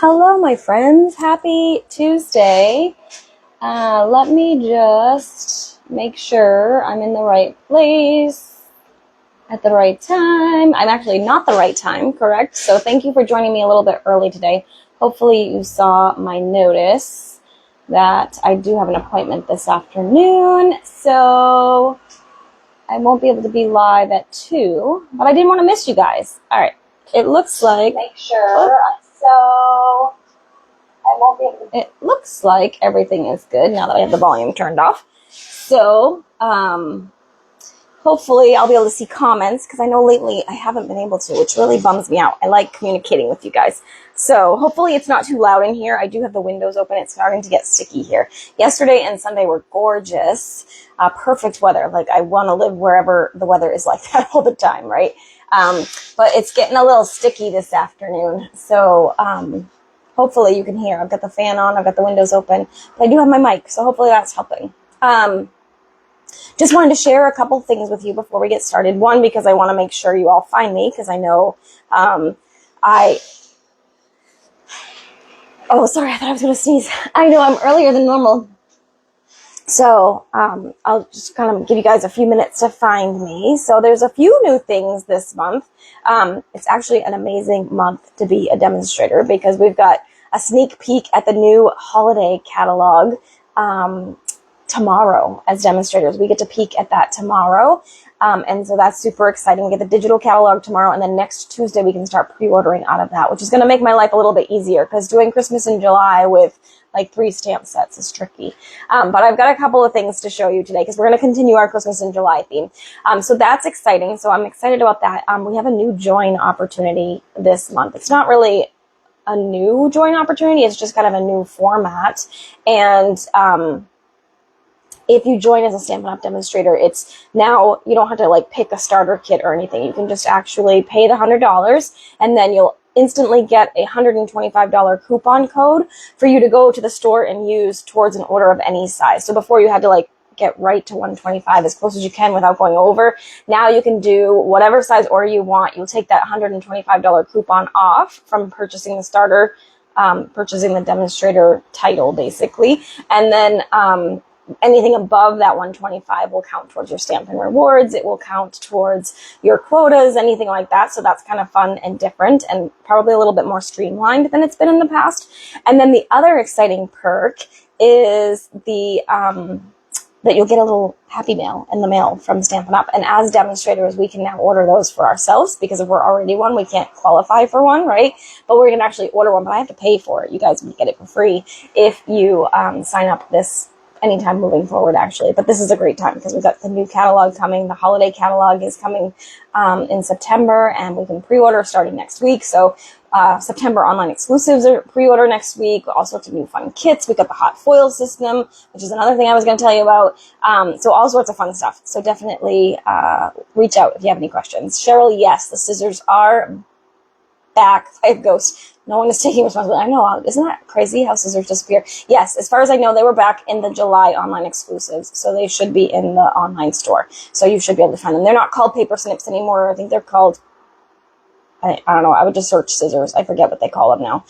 Hello, my friends. Happy Tuesday. Let me just make sure I'm in the right place at the right time. I'm actually not the right time, correct? So thank you for joining me a little bit early today. Hopefully you saw my notice that I do have an appointment this afternoon. So I won't be able to be live at 2, but I didn't want to miss you guys. All right. It looks like... Make sure. So I won't be able to... It looks like everything is good now that I have the volume turned off. So hopefully I'll be able to see comments, because I know lately I haven't been able to, which really bums me out. I like communicating with you guys. So hopefully it's not too loud in here. I do have the windows open. It's starting to get sticky here. Yesterday and Sunday were gorgeous. Perfect weather. Like, I want to live wherever the weather is like that all the time, right? But it's getting a little sticky this afternoon. So hopefully you can hear. I've got the fan on. I've got the windows open. But I do have my mic, so hopefully that's helping. Just wanted to share a couple things with you before we get started. One, because I want to make sure you all find me, because I know oh, sorry, I thought I was going to sneeze. I know I'm earlier than normal. So I'll just kind of give you guys a few minutes to find me. So there's a few new things this month. It's actually an amazing month to be a demonstrator, because we've got a sneak peek at the new holiday catalog tomorrow as demonstrators. We get to peek at that tomorrow. And so that's super exciting. We get the digital catalog tomorrow, and then next Tuesday we can start pre-ordering out of that, which is going to make my life a little bit easier, because doing Christmas in July with like 3 stamp sets is tricky. But I've got a couple of things to show you today, because we're going to continue our Christmas in July theme. So that's exciting. So I'm excited about that. We have a new join opportunity this month. It's not really a new join opportunity. It's just kind of a new format. And if you join as a Stampin' Up! Demonstrator, it's now, you don't have to like pick a starter kit or anything. You can just actually pay the $100, and then you'll instantly get a $125 coupon code for you to go to the store and use towards an order of any size. So before you had to like get right to 125 as close as you can without going over. Now you can do whatever size order you want. You'll take that $125 coupon off from purchasing the starter, purchasing the demonstrator title basically. And then, anything above that 125 will count towards your Stampin' Rewards. It will count towards your quotas, anything like that. So that's kind of fun and different, and probably a little bit more streamlined than it's been in the past. And then the other exciting perk is the that you'll get a little happy mail in the mail from Stampin' Up! And as demonstrators, we can now order those for ourselves, because if we're already one, we can't qualify for one, right? But we're going to actually order one, but I have to pay for it. You guys would get it for free if you sign up this anytime moving forward, actually. But this is a great time, because we've got the new catalog coming. The holiday catalog is coming in September, and we can pre-order starting next week. So September online exclusives are pre-order next week. All sorts of new fun kits. We got the hot foil system, which is another thing I was going to tell you about. So all sorts of fun stuff. So definitely reach out if you have any questions. Cheryl, yes, the scissors are back. I have ghosts. No one is taking responsibility. I know. Isn't that crazy how scissors disappear? Yes, as far as I know, they were back in the July online exclusives. So they should be in the online store. So you should be able to find them. They're not called paper snips anymore. I think they're called, I don't know. I would just search scissors. I forget what they call them now.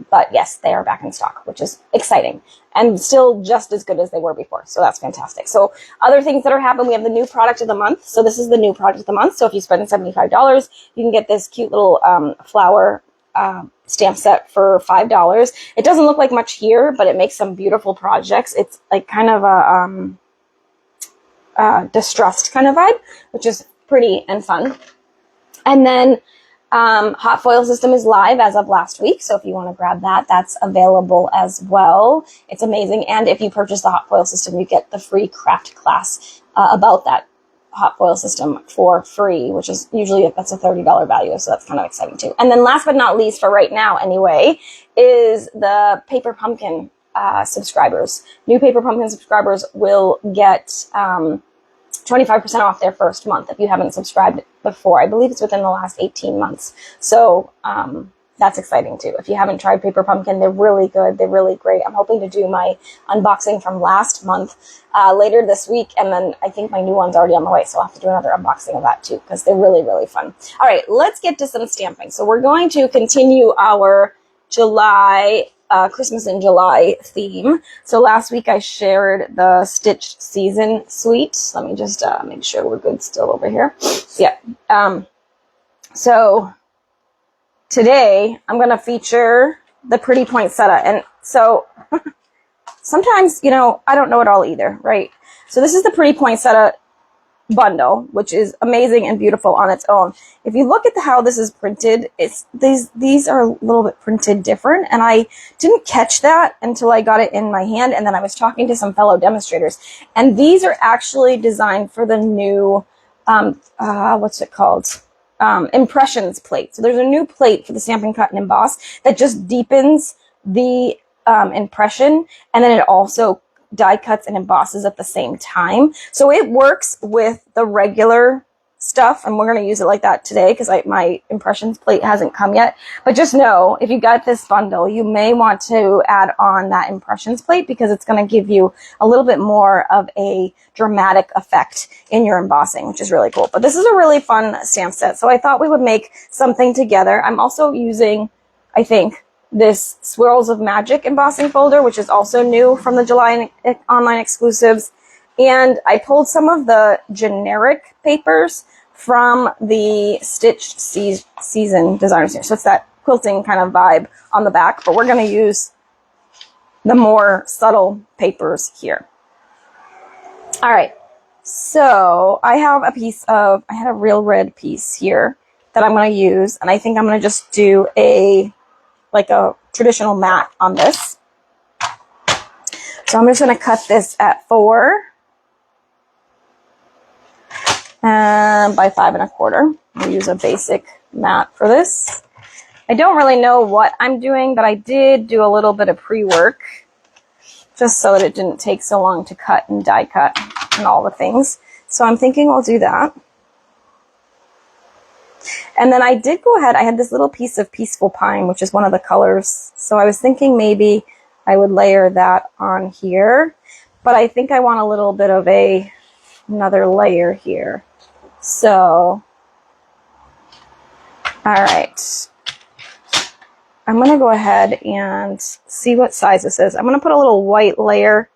But yes, they are back in stock, which is exciting. And still just as good as they were before. So that's fantastic. So other things that are happening, we have the new product of the month. So this is the new product of the month. So if you spend $75, you can get this cute little flower stamp set for $5. It doesn't look like much here, but it makes some beautiful projects. It's like kind of a distressed kind of vibe, which is pretty and fun. And then hot foil system is live as of last week. So if you want to grab that, that's available as well. It's amazing. And if you purchase the hot foil system, you get the free craft class about that hot foil system for free, which is usually, that's a $30 value. So that's kind of exciting too. And then last but not least, for right now anyway, is the Paper Pumpkin subscribers. New Paper Pumpkin subscribers will get 25% off their first month if you haven't subscribed before. I believe it's within the last 18 months. So that's exciting too. If you haven't tried Paper Pumpkin, they're really good. They're really great. I'm hoping to do my unboxing from last month later this week. And then I think my new one's already on the way. So I'll have to do another unboxing of that too, because they're really, really fun. All right, let's get to some stamping. So we're going to continue our July, Christmas in July theme. So last week I shared the Stitched Season Suite. Let me just make sure we're good still over here. Yeah. So today I'm going to feature the Pretty Poinsettia. And so sometimes, you know, I don't know it all either, right? So this is the Pretty Poinsettia bundle, which is amazing and beautiful on its own. If you look at how this is printed, it's these are a little bit printed different, and I didn't catch that until I got it in my hand, and then I was talking to some fellow demonstrators, and these are actually designed for the new what's it called, impressions plate. So there's a new plate for the Stampin' Cut and Emboss that just deepens the impression, and then it also die cuts and embosses at the same time. So it works with the regular stuff, and we're going to use it like that today because my impressions plate hasn't come yet. But just know, if you got this bundle, you may want to add on that impressions plate because it's going to give you a little bit more of a dramatic effect in your embossing, which is really cool. But this is a really fun stamp set, so I thought we would make something together. I'm also using, I think, this Swirls of Magic embossing folder, which is also new from the July online exclusives. And I pulled some of the generic papers from the Stitched Season Designer Series. So it's that quilting kind of vibe on the back, but we're going to use the more subtle papers here. All right. So I have I had a real red piece here that I'm going to use, and I think I'm going to just do like a traditional mat on this. So I'm just going to cut this at 4 and by 5 1/4. I'll use a basic mat for this. I don't really know what I'm doing, but I did do a little bit of pre-work just so that it didn't take so long to cut and die cut and all the things. So I'm thinking we'll do that. And then I did go ahead, I had this little piece of Peaceful Pine, which is one of the colors. So I was thinking maybe I would layer that on here. But I think I want a little bit of another layer here. So, all right. I'm going to go ahead and see what size this is. I'm going to put a little white layer.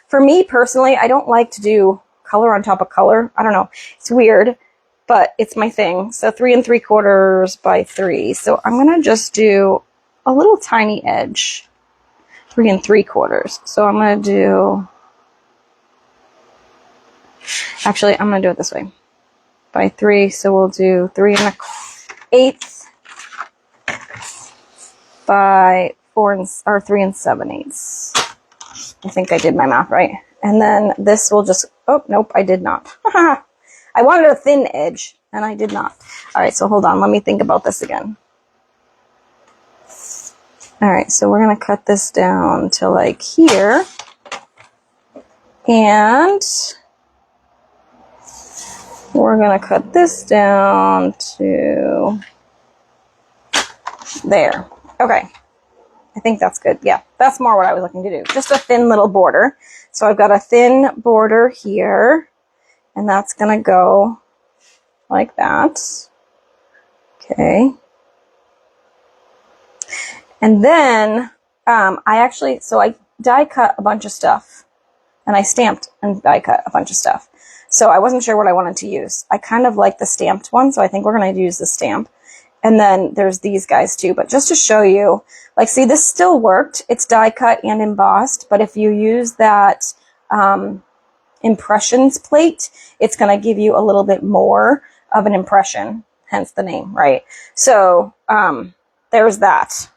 For me personally, I don't like to do color on top of color. I don't know. It's weird, but it's my thing. So 3 3/4 by 3. So I'm going to just do a little tiny edge, 3 3/4. So I'm going to do, actually, I'm going to do it this way, by 3. So we'll do 3 1/8 by 3 7/8. I think I did my math right. And then this will just, oh, nope, I did not. I wanted a thin edge, and I did not. All right, so hold on. Let me think about this again. All right, so we're going to cut this down to like here. And we're going to cut this down to there. Okay. I think that's good. Yeah, that's more what I was looking to do. Just a thin little border. So I've got a thin border here, and that's going to go like that. Okay. And then I die cut a bunch of stuff, and I stamped and die cut a bunch of stuff. So I wasn't sure what I wanted to use. I kind of like the stamped one, so I think we're going to use the stamp. And then there's these guys too. But just to show you, like, see, this still worked. It's die cut and embossed. But if you use that impressions plate, it's going to give you a little bit more of an impression, hence the name, right? So there's that.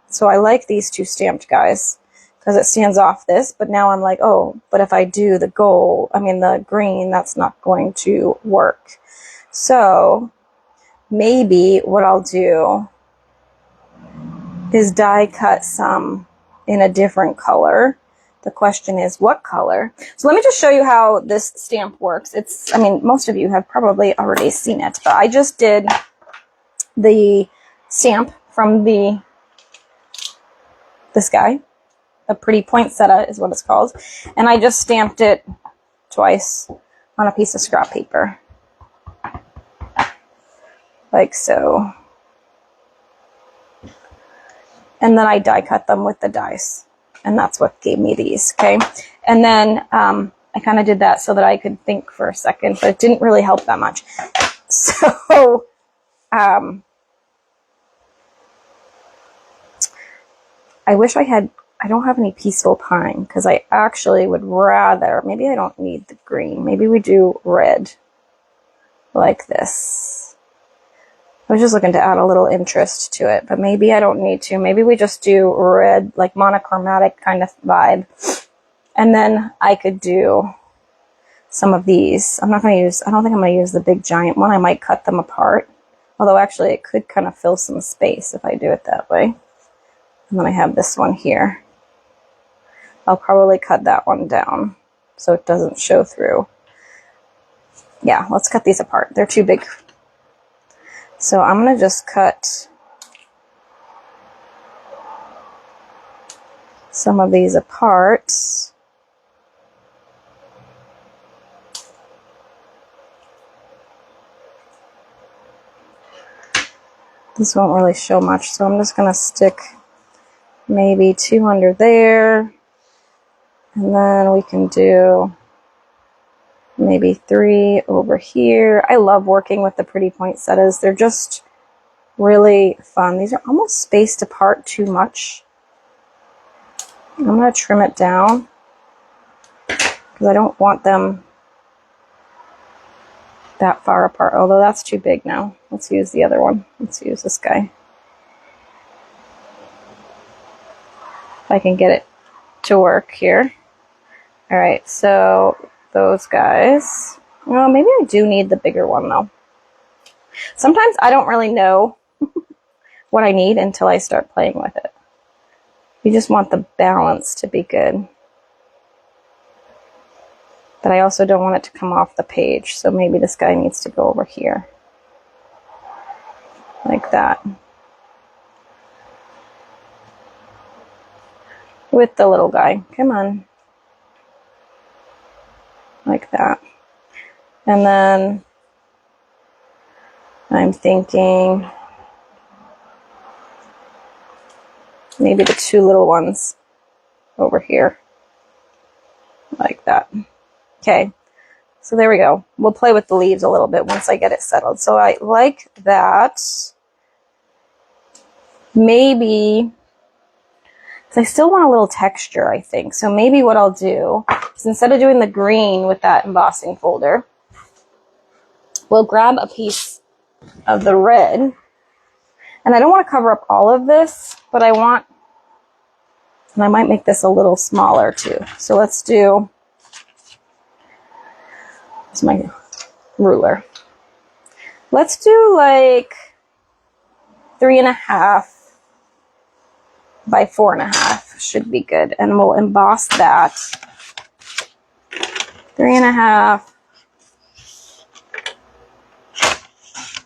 So I like these two stamped guys because it stands off this. But now I'm like, oh, but if I do the the green, that's not going to work. So maybe what I'll do is die cut some in a different color. The question is what color? So let me just show you how this stamp works. Most of you have probably already seen it, but I just did the stamp from this guy. A Pretty Poinsettia is what it's called. And I just stamped it twice on a piece of scrap paper. Like so. And then I die cut them with the dies. And that's what gave me these, okay? And then I kind of did that so that I could think for a second, but it didn't really help that much. So, I wish I don't have any Peaceful Pine, because I actually would rather, maybe I don't need the green. Maybe we do red like this. I was just looking to add a little interest to it, but maybe I don't need to. Maybe we just do red, like monochromatic kind of vibe. And then I could do some of these. I don't think I'm going to use the big giant one. I might cut them apart. Although actually it could kind of fill some space if I do it that way. And then I have this one here. I'll probably cut that one down so it doesn't show through. Yeah, let's cut these apart. They're too big. So I'm going to just cut some of these apart. This won't really show much, so I'm just going to stick maybe 2 under there. And then we can do maybe 3 over here. I love working with the pretty poinsettias. They're just really fun. These are almost spaced apart too much. I'm going to trim it down because I don't want them that far apart, although that's too big now. Let's use the other one. Let's use this guy. If I can get it to work here. All right, so those guys. Well, maybe I do need the bigger one though. Sometimes I don't really know what I need until I start playing with it. You just want the balance to be good. But I also don't want it to come off the page, so maybe this guy needs to go over here. Like that. With the little guy. Come on. Like that. And then I'm thinking maybe the 2 little ones over here. Like that. Okay, so there we go. We'll play with the leaves a little bit once I get it settled. So I like that. Maybe, because I still want a little texture, I think. So maybe what I'll do is instead of doing the green with that embossing folder, we'll grab a piece of the red. And I don't want to cover up all of this, but I want, and I might make this a little smaller too. So let's do, it's my ruler. Let's do like 3.5 by 4.5 should be good. And we'll emboss that. 3.5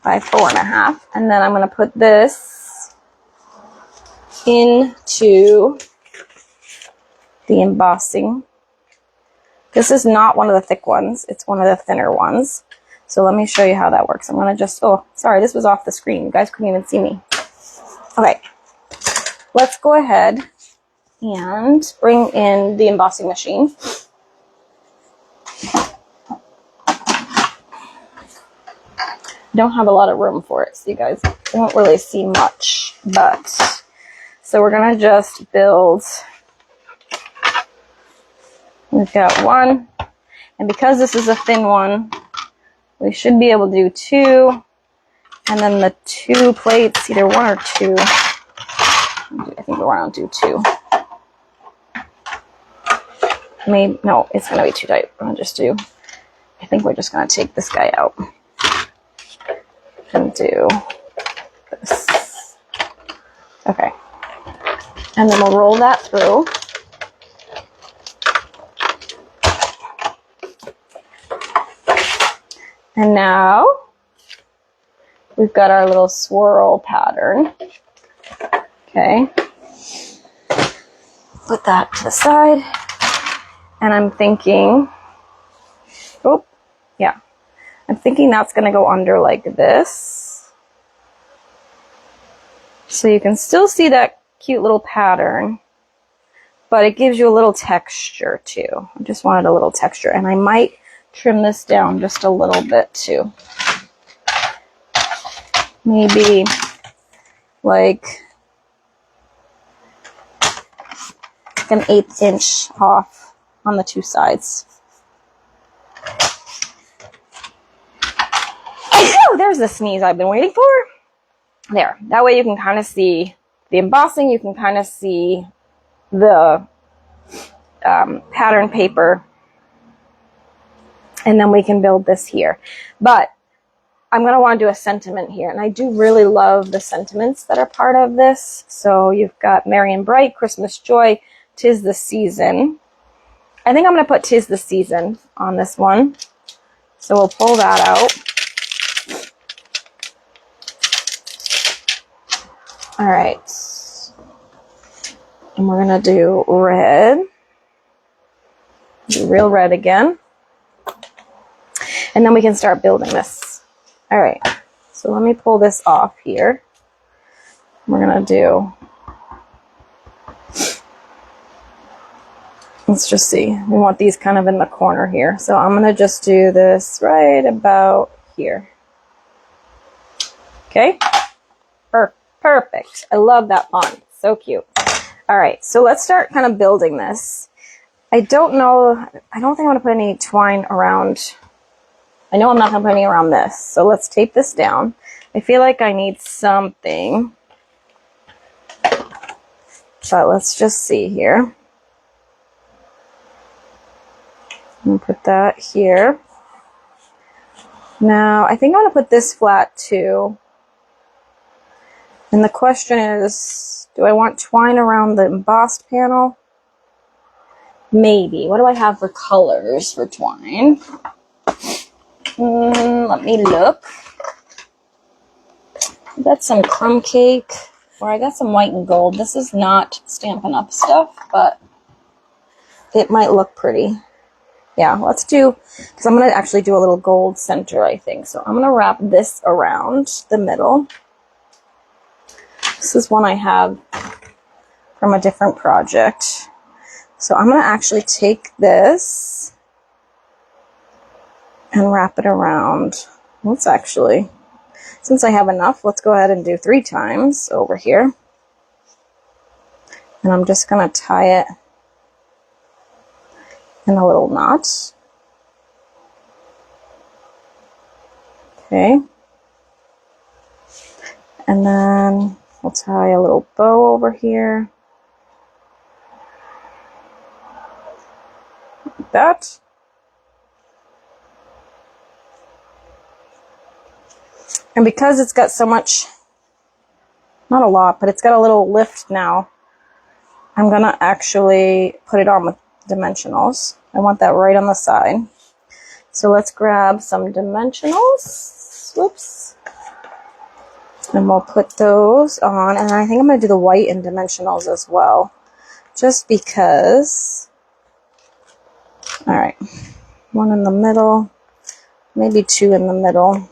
by 4.5. And then I'm going to put this into the embossing. This is not one of the thick ones. It's one of the thinner ones. So let me show you how that works. I'm going to just, oh, sorry, this was off the screen. You guys couldn't even see me. Okay. Let's go ahead and bring in the embossing machine. I don't have a lot of room for it, so you guys won't really see much. But, so we're going to just build. We've got 1, and because this is a thin one, we should be able to do 2, and then the 2 plates, either 1 or 2. I think we're going to do 2. Maybe, no, it's going to be too tight. I'm going to just do, I think we're just going to take this guy out and do this. Okay. And then we'll roll that through. And now we've got our little swirl pattern. Okay. Put that to the side. And I'm thinking, oh, yeah. I'm thinking that's going to go under like this. So you can still see that cute little pattern, but it gives you a little texture too. I just wanted a little texture, and I might trim this down just a little bit too. Maybe like an 1/8 inch off on the 2 sides. Oh, there's the sneeze I've been waiting for. There. That way you can kind of see the embossing. You can kind of see the pattern paper. And then we can build this here. But I'm going to want to do a sentiment here. And I do really love the sentiments that are part of this. So you've got Merry and Bright, Christmas Joy, 'Tis the Season. I think I'm going to put 'Tis the Season on this one. So we'll pull that out. All right. And we're going to do red. Do real red again. And then we can start building this. All right. So let me pull this off here. We're going to do, let's just see. We want these kind of in the corner here. So I'm going to just do this right about here. Okay. Perfect. I love that font. So cute. All right. So let's start kind of building this. I don't know. I don't think I'm going to put any twine around. I know I'm not going to put any around this. So let's tape this down. I feel like I need something. But let's just see here. I'm going to put that here. Now, I think I'm going to put this flat too. And the question is, do I want twine around the embossed panel? Maybe. What do I have for colors for twine? Let me look. I got some crumb cake, or I got some white and gold. This is not Stampin' Up! Stuff, but it might look pretty. Yeah, let's do, because I'm going to actually do a little gold center, I think. So I'm going to wrap this around the middle. This is one I have from a different project. So I'm going to actually take this and wrap it around. Let's actually, since I have enough, let's go ahead and do 3 times over here. And I'm just going to tie it in a little knot. Okay. And then we'll tie a little bow over here. Like that. And because it's got so much, not a lot, but it's got a little lift now, I'm going to actually put it on with dimensionals. I want that right on the side. So let's grab some dimensionals. Whoops. And we'll put those on. And I think I'm going to do the white in dimensionals as well. Just because. Alright. 1 in the middle. Maybe 2 in the middle.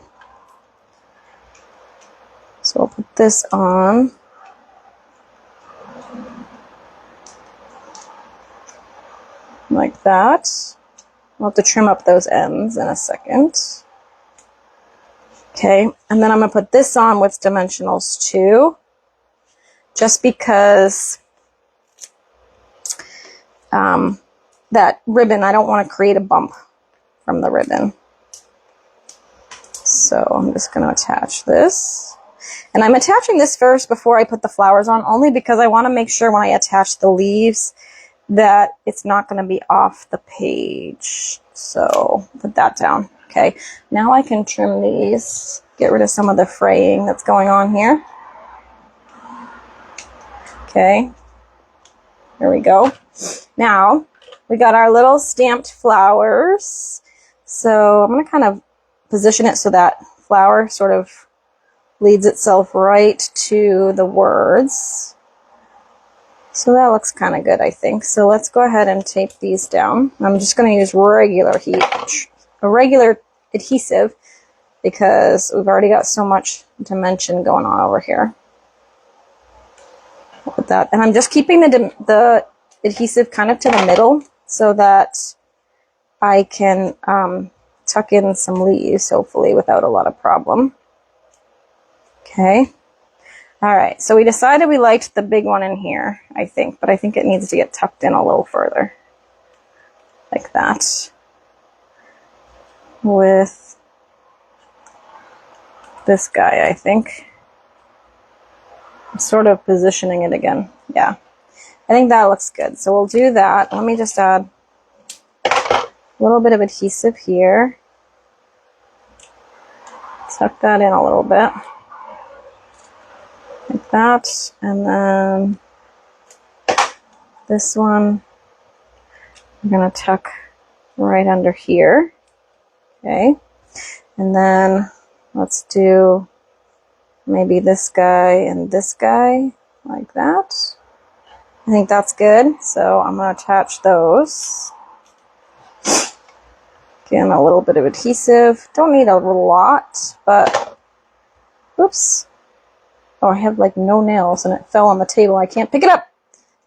So I'll put this on. Like that. I'll have to trim up those ends in a second. Okay, and then I'm going to put this on with dimensionals too. Just because that ribbon, I don't want to create a bump from the ribbon. So I'm just going to attach this. And I'm attaching this first before I put the flowers on, only because I want to make sure when I attach the leaves that it's not going to be off the page. So put that down. Okay, now I can trim these, get rid of some of the fraying that's going on here. Okay, there we go. Now we got our little stamped flowers. So I'm going to kind of position it so that flower sort of leads itself right to the words. So that looks kind of good, I think. So let's go ahead and tape these down. I'm just going to use regular adhesive because we've already got so much dimension going on over here. with that. And I'm just keeping the adhesive kind of to the middle so that I can tuck in some leaves, hopefully, without a lot of problem. Okay. All right. So we decided we liked the big one in here, I think, but I think it needs to get tucked in a little further. Like that. With this guy, I think. I'm sort of positioning it again. Yeah. I think that looks good. So we'll do that. Let me just add a little bit of adhesive here. Tuck that in a little bit. Like that. And then this one, I'm going to tuck right under here. Okay. And then let's do maybe this guy and this guy, like that. I think that's good. So I'm going to attach those. Again, a little bit of adhesive. Don't need a lot, but oops. Oh, I have like no nails and it fell on the table. I can't pick it up.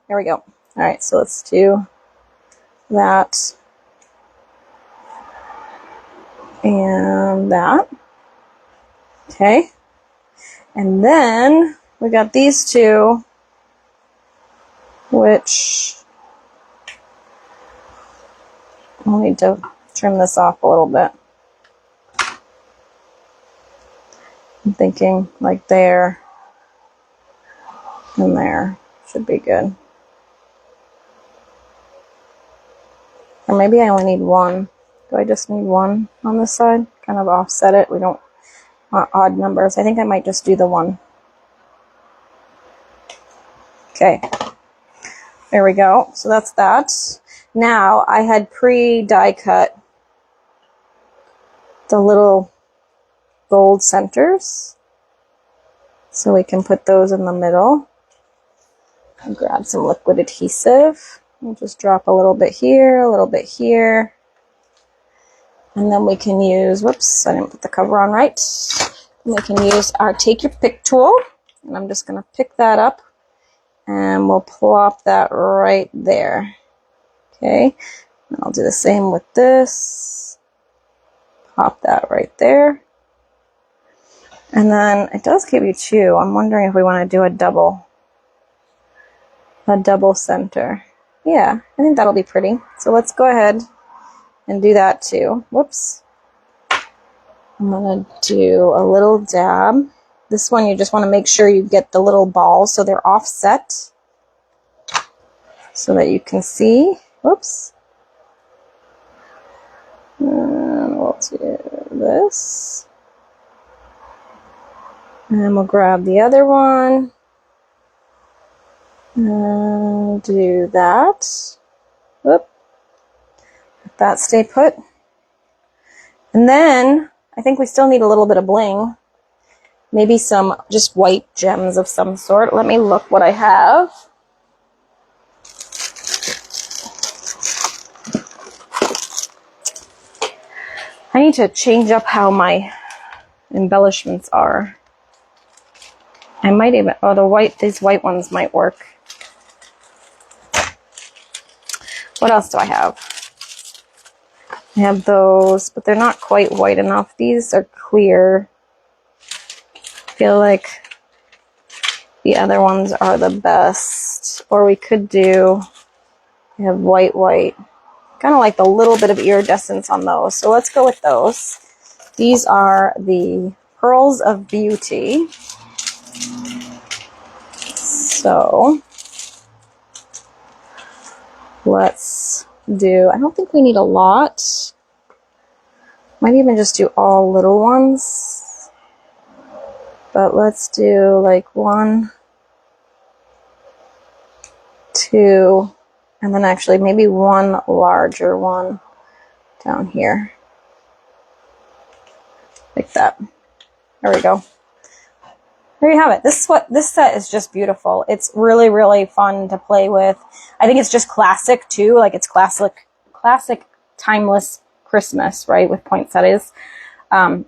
There we go. All right, so let's do that and that. Okay. And then we got these two, which I'll need to trim this off a little bit. I'm thinking like there and there should be good. Or maybe I only need one. Do I just need one on this side? Kind of offset it. We don't want odd numbers. I think I might just do the one. Okay. There we go. So that's that. Now I had pre-die cut the little gold centers. So we can put those in the middle. And grab some liquid adhesive. We'll just drop a little bit here, a little bit here. And then we can use, whoops, I didn't put the cover on right. And we can use our Take Your Pick tool. And I'm just going to pick that up. And we'll plop that right there. Okay. And I'll do the same with this. Pop that right there. And then it does give you two. I'm wondering if we want to do a double center. Yeah, I think that'll be pretty. So let's go ahead and do that too. Whoops. I'm going to do a little dab. This one you just want to make sure you get the little balls so they're offset so that you can see. Whoops. And we'll do this. And we'll grab the other one. And do that. Whoop. Let that stay put. And then I think we still need a little bit of bling. Maybe some just white gems of some sort. Let me look what I have. I need to change up how my embellishments are. I might even, these white ones might work. What else do I have? I have those, but they're not quite white enough. These are clear. I feel like the other ones are the best. Or we could do, we have white. Kind of like the little bit of iridescence on those. So let's go with those. These are the Pearls of Beauty. So let's do, I don't think we need a lot. Might even just do all little ones. But let's do like 1, 2, and then actually maybe one larger one down here. Like that. There we go. There you have it. This set is just beautiful. It's really, really fun to play with. I think it's just classic too. Like it's classic, timeless Christmas, right? With poinsettias.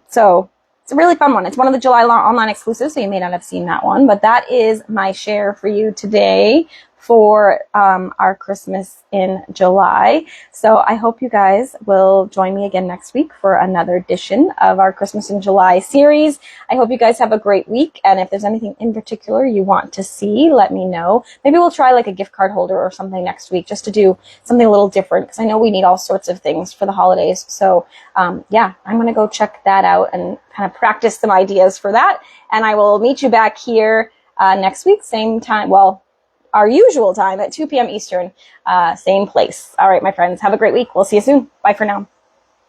So It's a really fun one. It's one of the July online exclusives, so you may not have seen that one, but that is my share for you today for our Christmas in July. So I hope you guys will join me again next week for another edition of our Christmas in July series. I hope you guys have a great week, and if there's anything in particular you want to see, let me know. Maybe we'll try like a gift card holder or something next week, just to do something a little different, because I know we need all sorts of things for the holidays. So yeah, I'm going to go check that out and kind of practice some ideas for that. And I will meet you back here next week, same time, well, our usual time at 2 p.m. Eastern, same place. All right, my friends, have a great week. We'll see you soon. Bye for now.